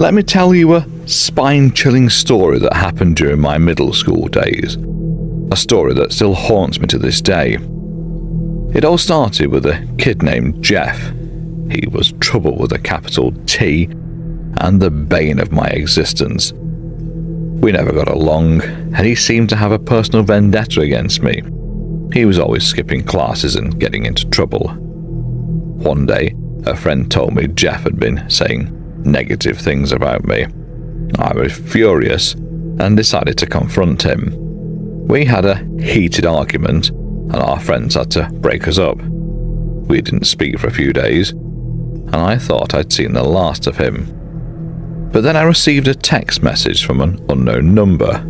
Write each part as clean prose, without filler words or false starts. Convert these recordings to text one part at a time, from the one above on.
Let me tell you a spine-chilling story that happened during my middle school days. A story that still haunts me to this day. It all started with a kid named Jeff. He was trouble with a capital T and the bane of my existence. We never got along, and he seemed to have a personal vendetta against me. He was always skipping classes and getting into trouble. One day, a friend told me Jeff had been saying negative things about me. I was furious and decided to confront him. We had a heated argument, and our friends had to break us up. We didn't speak for a few days, and I thought I'd seen the last of him. But then I received a text message from an unknown number.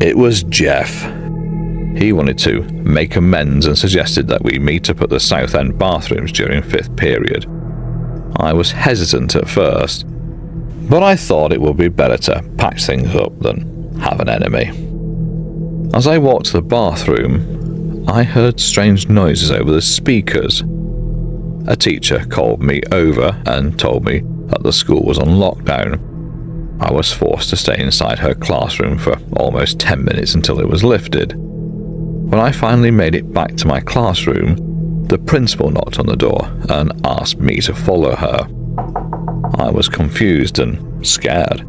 It was Jeff. He wanted to make amends and suggested that we meet up at the South End bathrooms during 5th period. I was hesitant at first, but I thought it would be better to patch things up than have an enemy. As I walked to the bathroom, I heard strange noises over the speakers. A teacher called me over and told me that the school was on lockdown. I was forced to stay inside her classroom for almost 10 minutes until it was lifted. When I finally made it back to my classroom, the principal knocked on the door and asked me to follow her. I was confused and scared.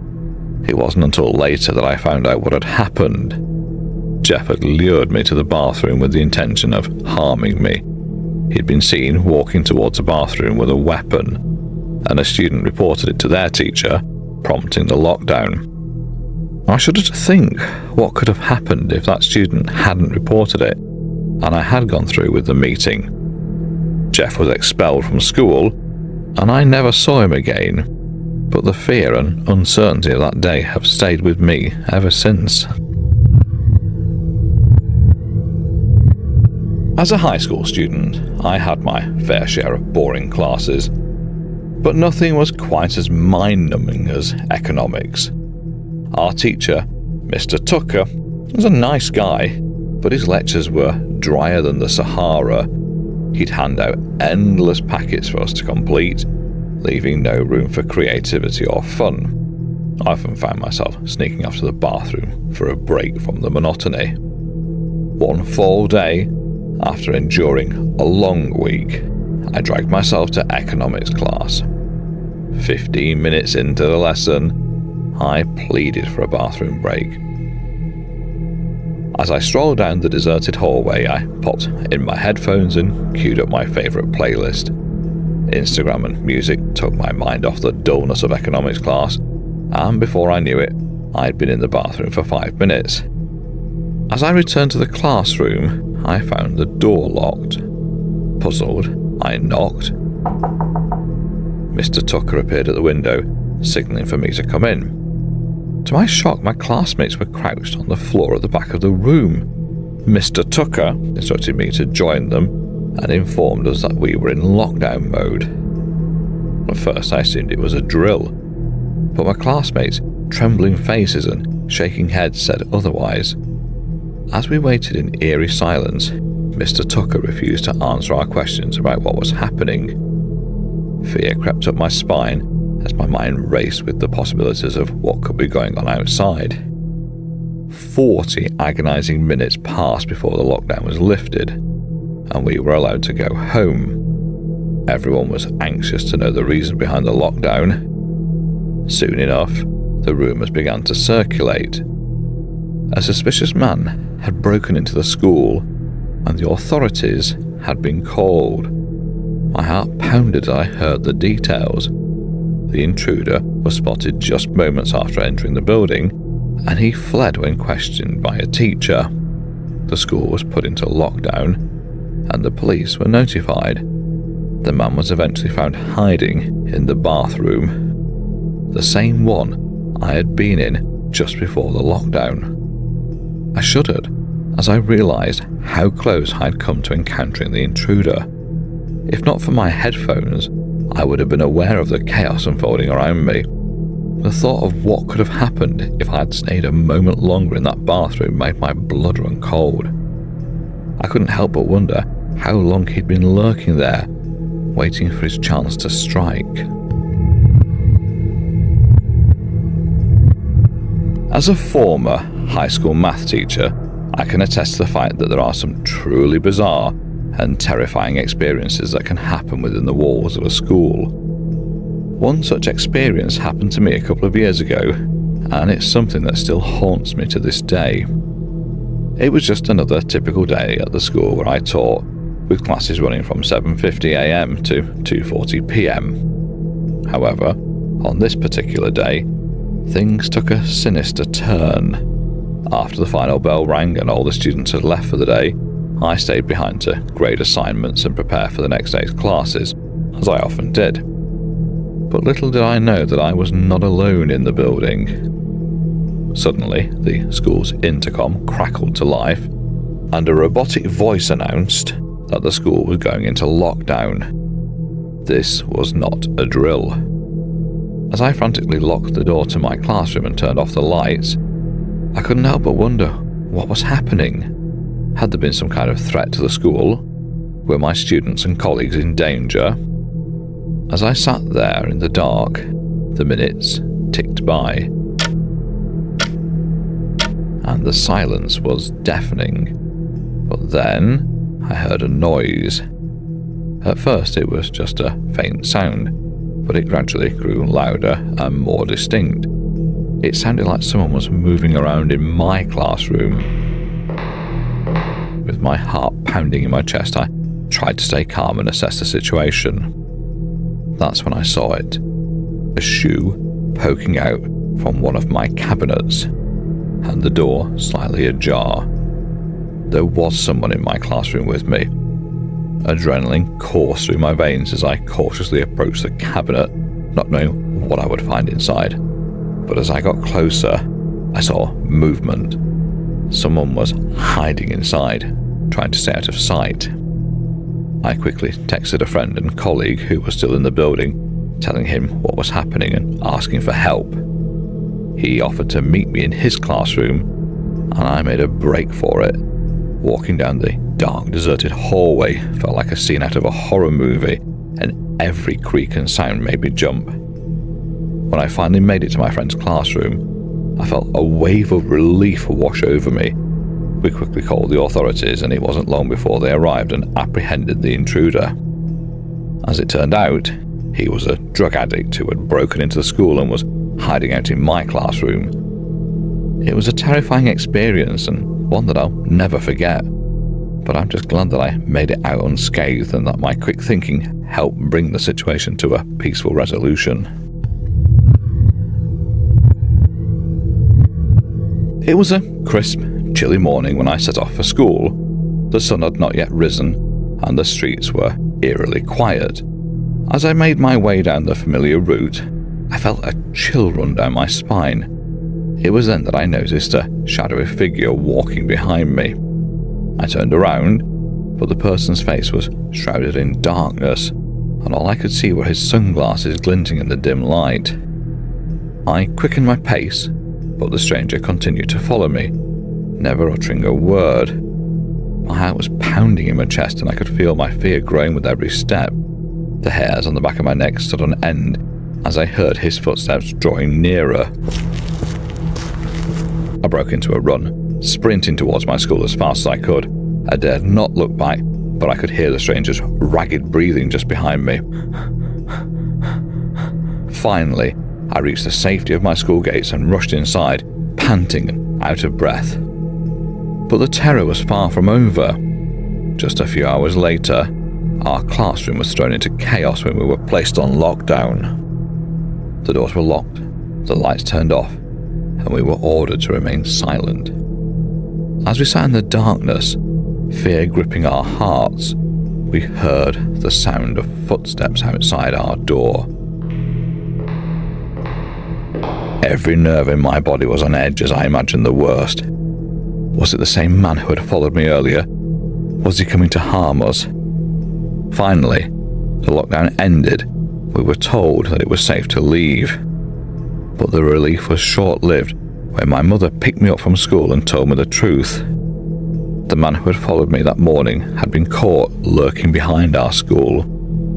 It wasn't until later that I found out what had happened. Jeff had lured me to the bathroom with the intention of harming me. He'd been seen walking towards a bathroom with a weapon, and a student reported it to their teacher, prompting the lockdown. I shudder to think what could have happened if that student hadn't reported it, and I had gone through with the meeting. Jeff was expelled from school, and I never saw him again, but the fear and uncertainty of that day have stayed with me ever since. As a high school student, I had my fair share of boring classes, but nothing was quite as mind-numbing as economics. Our teacher, Mr. Tucker, was a nice guy, but his lectures were drier than the Sahara. He'd hand out endless packets for us to complete, leaving no room for creativity or fun. I often found myself sneaking off to the bathroom for a break from the monotony. One fall day, after enduring a long week, I dragged myself to economics class. 15 minutes into the lesson, I pleaded for a bathroom break. As I strolled down the deserted hallway, I popped in my headphones and queued up my favourite playlist. Instagram and music took my mind off the dullness of economics class, and before I knew it, I'd been in the bathroom for 5 minutes. As I returned to the classroom, I found the door locked. Puzzled, I knocked. Mr. Tucker appeared at the window, signalling for me to come in. To my shock, my classmates were crouched on the floor at the back of the room. Mr. Tucker instructed me to join them and informed us that we were in lockdown mode. At first I assumed it was a drill, but my classmates' trembling faces and shaking heads said otherwise. As we waited in eerie silence, Mr. Tucker refused to answer our questions about what was happening. Fear crept up my spine as my mind raced with the possibilities of what could be going on outside. 40 agonizing minutes passed before the lockdown was lifted, and we were allowed to go home. Everyone was anxious to know the reason behind the lockdown. Soon enough, the rumours began to circulate. A suspicious man had broken into the school, and the authorities had been called. My heart pounded as I heard the details. The intruder was spotted just moments after entering the building, and he fled when questioned by a teacher. The school was put into lockdown, and the police were notified. The man was eventually found hiding in the bathroom, the same one I had been in just before the lockdown. I shuddered as I realised how close I'd come to encountering the intruder. If not for my headphones, I would have been aware of the chaos unfolding around me. The thought of what could have happened if I had stayed a moment longer in that bathroom made my blood run cold. I couldn't help but wonder how long he'd been lurking there, waiting for his chance to strike. As a former high school math teacher, I can attest to the fact that there are some truly bizarre and terrifying experiences that can happen within the walls of a school. One such experience happened to me a couple of years ago, and it's something that still haunts me to this day. It was just another typical day at the school where I taught, with classes running from 7:50 a.m. to 2:40 p.m. However, on this particular day, things took a sinister turn. After the final bell rang and all the students had left for the day, I stayed behind to grade assignments and prepare for the next day's classes, as I often did. But little did I know that I was not alone in the building. Suddenly, the school's intercom crackled to life, and a robotic voice announced that the school was going into lockdown. This was not a drill. As I frantically locked the door to my classroom and turned off the lights, I couldn't help but wonder what was happening. Had there been some kind of threat to the school? Were my students and colleagues in danger? As I sat there in the dark, the minutes ticked by, and the silence was deafening. But then I heard a noise. At first it was just a faint sound, but it gradually grew louder and more distinct. It sounded like someone was moving around in my classroom. With my heart pounding in my chest, I tried to stay calm and assess the situation. That's when I saw it. A shoe poking out from one of my cabinets, and the door slightly ajar. There was someone in my classroom with me. Adrenaline coursed through my veins as I cautiously approached the cabinet, not knowing what I would find inside. But as I got closer, I saw movement. Someone was hiding inside, trying to stay out of sight. I quickly texted a friend and colleague who was still in the building, telling him what was happening and asking for help. He offered to meet me in his classroom, and I made a break for it. Walking down the dark, deserted hallway felt like a scene out of a horror movie, and every creak and sound made me jump. When I finally made it to my friend's classroom, I felt a wave of relief wash over me. We quickly called the authorities, and it wasn't long before they arrived and apprehended the intruder. As it turned out, he was a drug addict who had broken into the school and was hiding out in my classroom. It was a terrifying experience and one that I'll never forget, but I'm just glad that I made it out unscathed and that my quick thinking helped bring the situation to a peaceful resolution. It was a crisp, chilly morning when I set off for school. The sun had not yet risen, and the streets were eerily quiet. As I made my way down the familiar route, I felt a chill run down my spine. It was then that I noticed a shadowy figure walking behind me. I turned around, but the person's face was shrouded in darkness, and all I could see were his sunglasses glinting in the dim light. I quickened my pace, but the stranger continued to follow me, never uttering a word. My heart was pounding in my chest, and I could feel my fear growing with every step. The hairs on the back of my neck stood on end as I heard his footsteps drawing nearer. I broke into a run, sprinting towards my school as fast as I could. I dared not look back, but I could hear the stranger's ragged breathing just behind me. Finally, I reached the safety of my school gates and rushed inside, panting and out of breath. But the terror was far from over. Just a few hours later, our classroom was thrown into chaos when we were placed on lockdown. The doors were locked, the lights turned off, and we were ordered to remain silent. As we sat in the darkness, fear gripping our hearts, we heard the sound of footsteps outside our door. Every nerve in my body was on edge as I imagined the worst. Was it the same man who had followed me earlier? Was he coming to harm us? Finally, the lockdown ended. We were told that it was safe to leave. But the relief was short-lived when my mother picked me up from school and told me the truth. The man who had followed me that morning had been caught lurking behind our school,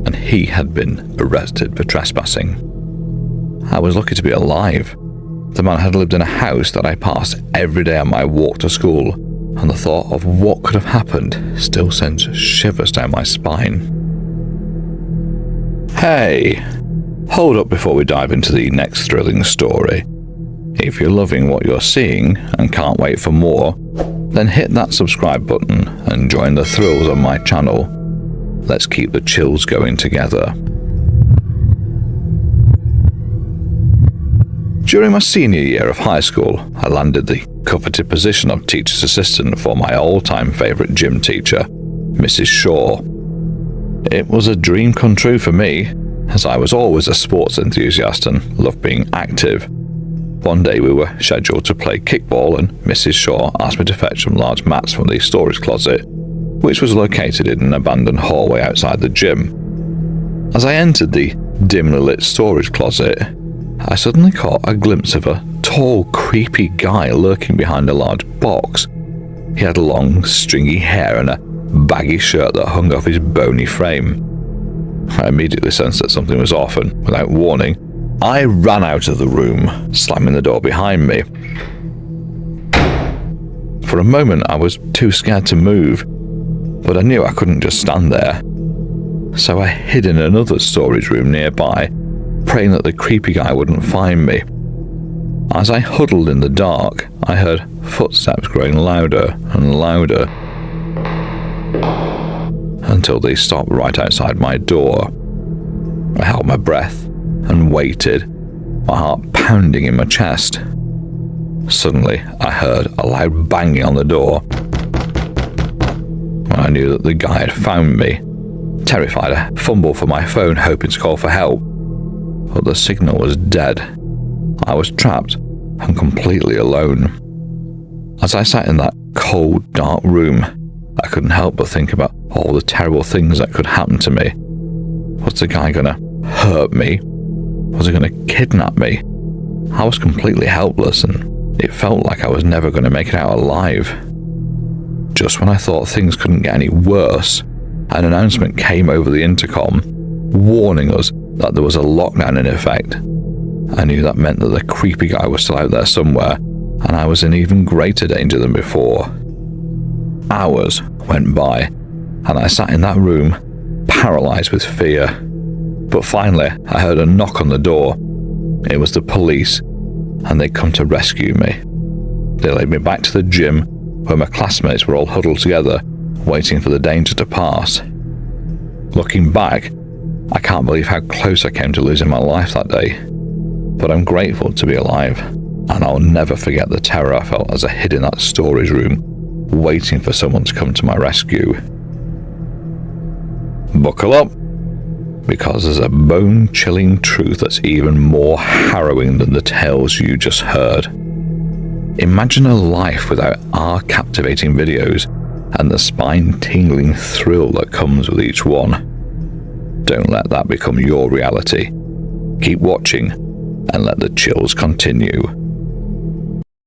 and he had been arrested for trespassing. I was lucky to be alive. The man had lived in a house that I passed every day on my walk to school, and the thought of what could have happened still sends shivers down my spine. Hey, hold up before we dive into the next thrilling story. If you're loving what you're seeing and can't wait for more, then hit that subscribe button and join the thrills on my channel. Let's keep the chills going together. During my senior year of high school, I landed the coveted position of teacher's assistant for my all-time favourite gym teacher, Mrs. Shaw. It was a dream come true for me, as I was always a sports enthusiast and loved being active. One day we were scheduled to play kickball, and Mrs. Shaw asked me to fetch some large mats from the storage closet, which was located in an abandoned hallway outside the gym. As I entered the dimly lit storage closet, I suddenly caught a glimpse of a tall, creepy guy lurking behind a large box. He had long, stringy hair and a baggy shirt that hung off his bony frame. I immediately sensed that something was off, and without warning, I ran out of the room, slamming the door behind me. For a moment, I was too scared to move, but I knew I couldn't just stand there. So I hid in another storage room nearby, praying that the creepy guy wouldn't find me. As I huddled in the dark, I heard footsteps growing louder and louder, until they stopped right outside my door. I held my breath and waited, my heart pounding in my chest. Suddenly, I heard a loud banging on the door. I knew that the guy had found me. Terrified, I fumbled for my phone, hoping to call for help, but the signal was dead. I was trapped and completely alone. As I sat in that cold, dark room, I couldn't help but think about all the terrible things that could happen to me. Was the guy gonna hurt me? Was he gonna kidnap me? I was completely helpless, and it felt like I was never gonna make it out alive. Just when I thought things couldn't get any worse, an announcement came over the intercom, warning us that there was a lockdown in effect. I knew that meant that the creepy guy was still out there somewhere, and I was in even greater danger than before. Hours went by, and I sat in that room, paralysed with fear. But finally, I heard a knock on the door. It was the police, and they'd come to rescue me. They led me back to the gym, where my classmates were all huddled together, waiting for the danger to pass. Looking back, I can't believe how close I came to losing my life that day. But I'm grateful to be alive, and I'll never forget the terror I felt as I hid in that storage room, waiting for someone to come to my rescue. Buckle up, because there's a bone-chilling truth that's even more harrowing than the tales you just heard. Imagine a life without our captivating videos and the spine-tingling thrill that comes with each one. Don't let that become your reality. Keep watching and let the chills continue.